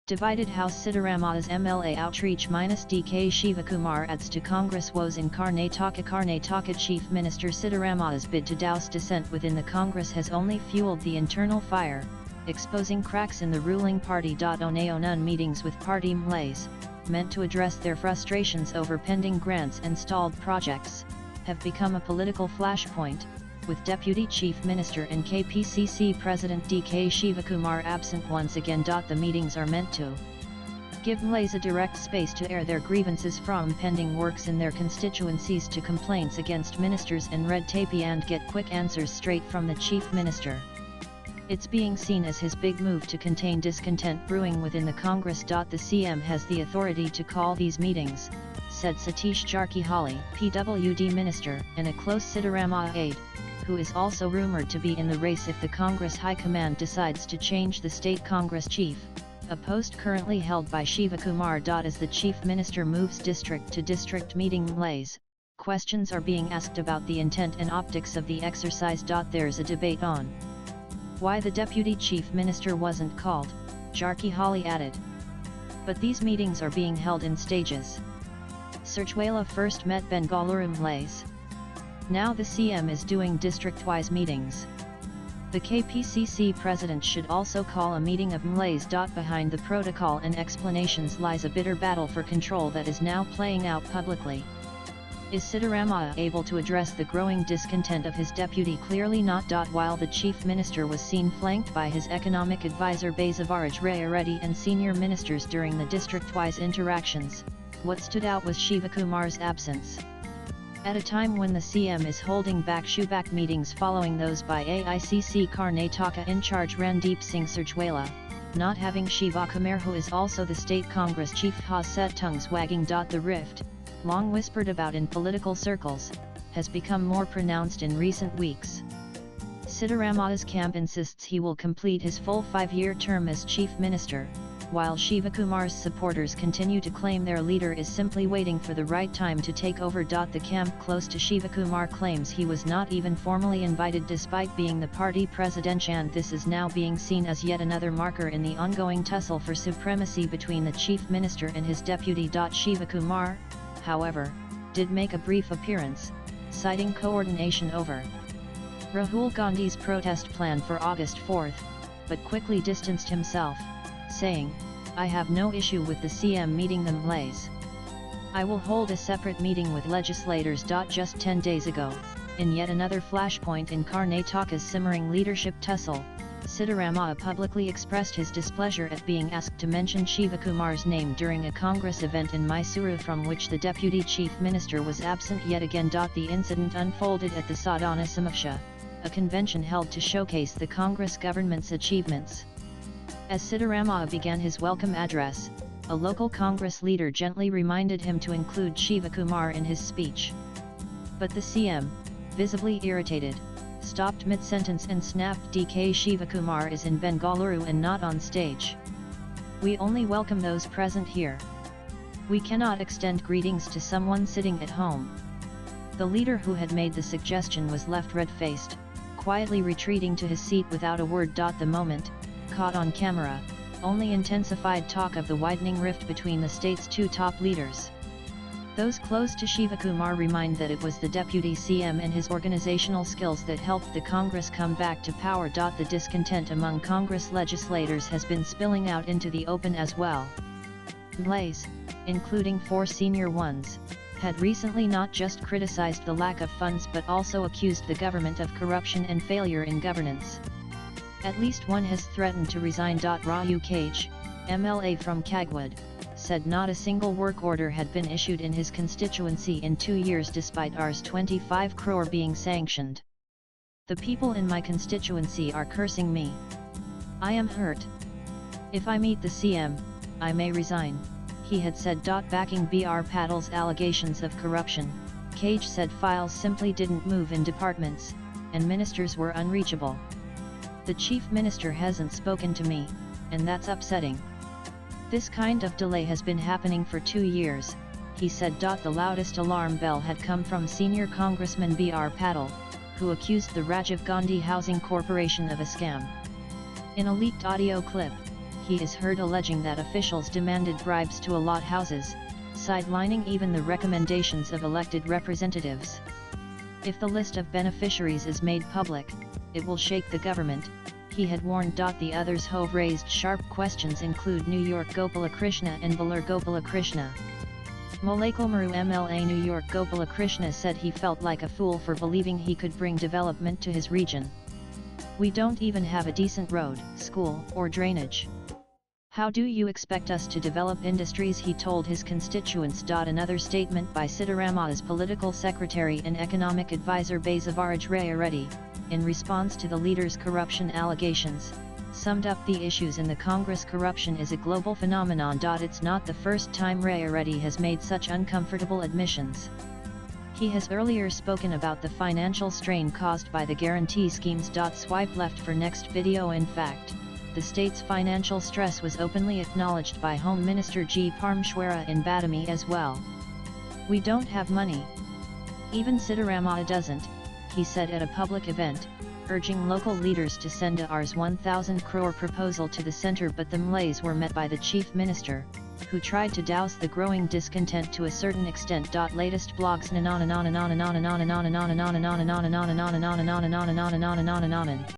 Divided House Siddaramaiahs MLA outreach -DK Shivakumar adds to Congress woes in Karnataka. Karnataka Chief Minister Siddaramaiahs' bid to douse dissent within the Congress has only fueled the internal fire, exposing cracks in the ruling party. Onayonun meetings with party MLAs, meant to address their frustrations over pending grants and stalled projects, have become a political flashpoint, with Deputy Chief Minister and KPCC President DK Shivakumar absent once again. The meetings are meant to give MLAs a direct space to air their grievances from pending works in their constituencies to complaints against ministers and red tape, and get quick answers straight from the Chief Minister. It's being seen as his big move to contain discontent brewing within the Congress. The CM has the authority to call these meetings, said Satish Jarkihalli, PWD Minister, and a close Siddaramaiah aide, who is also rumored to be in the race if the Congress High Command decides to change the state Congress chief, a post currently held by Shivakumar. As the Chief Minister moves district to district meeting MLAs, questions are being asked about the intent and optics of the exercise. There's a debate on why the Deputy Chief Minister wasn't called, Jarkihalli added. But these meetings are being held in stages. Surchwela first met Bengaluru MLAs. Now the CM is doing district-wise meetings. The KPCC president should also call a meeting of MLAs. Behind the protocol and explanations lies a bitter battle for control that is now playing out publicly. Is Siddaramaiah able to address the growing discontent of his deputy? Clearly not. While the Chief Minister was seen flanked by his economic advisor Basavaraj Reddy and senior ministers during the district-wise interactions, what stood out was Shivakumar's absence. At a time when the CM is holding back Shubak meetings following those by AICC Karnataka in charge Randeep Singh Surchwela, not having Shivakumar, who is also the state Congress chief, has set tongues wagging. The rift, long whispered about in political circles, has become more pronounced in recent weeks. Siddaramaiah's camp insists he will complete his full 5-year term as Chief Minister, while Shivakumar's supporters continue to claim their leader is simply waiting for the right time to take over. The camp close to Shivakumar claims he was not even formally invited despite being the party president, and this is now being seen as yet another marker in the ongoing tussle for supremacy between the Chief Minister and his deputy. Shivakumar, however, did make a brief appearance, citing coordination over Rahul Gandhi's protest plan for August 4, but quickly distanced himself, saying, "I have no issue with the CM meeting the MLAs. I will hold a separate meeting with legislators." Just 10 days ago, in yet another flashpoint in Karnataka's simmering leadership tussle, Siddaramaiah publicly expressed his displeasure at being asked to mention Shivakumar's name during a Congress event in Mysuru from which the Deputy Chief Minister was absent yet again. The incident unfolded at the Siddaramaiahs, a convention held to showcase the Congress government's achievements. As Siddaramaiah began his welcome address, a local Congress leader gently reminded him to include Shivakumar in his speech. But the CM, visibly irritated, stopped mid-sentence and snapped, "DK Shivakumar is in Bengaluru and not on stage. We only welcome those present here. We cannot extend greetings to someone sitting at home." The leader who had made the suggestion was left red-faced, quietly retreating to his seat without a word. The moment, caught on camera, only intensified talk of the widening rift between the state's two top leaders. Those close to Shivakumar remind that it was the Deputy CM and his organizational skills that helped the Congress come back to power. The discontent among Congress legislators has been spilling out into the open as well. MLAs, including 4 senior ones, had recently not just criticized the lack of funds but also accused the government of corruption and failure in governance. At least one has threatened to resign. Raju Kage, MLA from Kagwood, said not a single work order had been issued in his constituency in 2 years despite Rs 25 crore being sanctioned. "The people in my constituency are cursing me. I am hurt. If I meet the CM, I may resign," he had said. Backing Br Patil's allegations of corruption, Kage said files simply didn't move in departments, and ministers were unreachable. "The Chief Minister hasn't spoken to me, and that's upsetting. This kind of delay has been happening for 2 years," he said. The loudest alarm bell had come from senior Congressman Br Patil, who accused the Rajiv Gandhi Housing Corporation of a scam. In a leaked audio clip, he is heard alleging that officials demanded bribes to allot houses, sidelining even the recommendations of elected representatives. If the list of beneficiaries is made public, it will shake the government, he had warned. The others who've raised sharp questions include New York Gopalakrishna and Vellore Gopalakrishna. Molekulmuru MLA New York Gopalakrishna said he felt like a fool for believing he could bring development to his region. "We don't even have a decent road, school, or drainage. How do you expect us to develop industries?" he told his constituents. Another statement by Siddaramaiahs political secretary and economic advisor Basavaraj Reddy, in response to the leader's corruption allegations, summed up the issues in the Congress. "Corruption is a global phenomenon. It's not the first time Reddy has made such uncomfortable admissions. He has earlier spoken about the financial strain caused by the guarantee schemes. Swipe left for next video. In fact, the state's financial stress was openly acknowledged by Home Minister G. Parmeshwara in Badami as well. "We don't have money. Even Siddaramaiah doesn't," he said at a public event, urging local leaders to send a Rs 1,000 crore proposal to the centre. But the MLAs were met by the chief minister, who tried to douse the growing discontent to a certain extent. Latest blogs.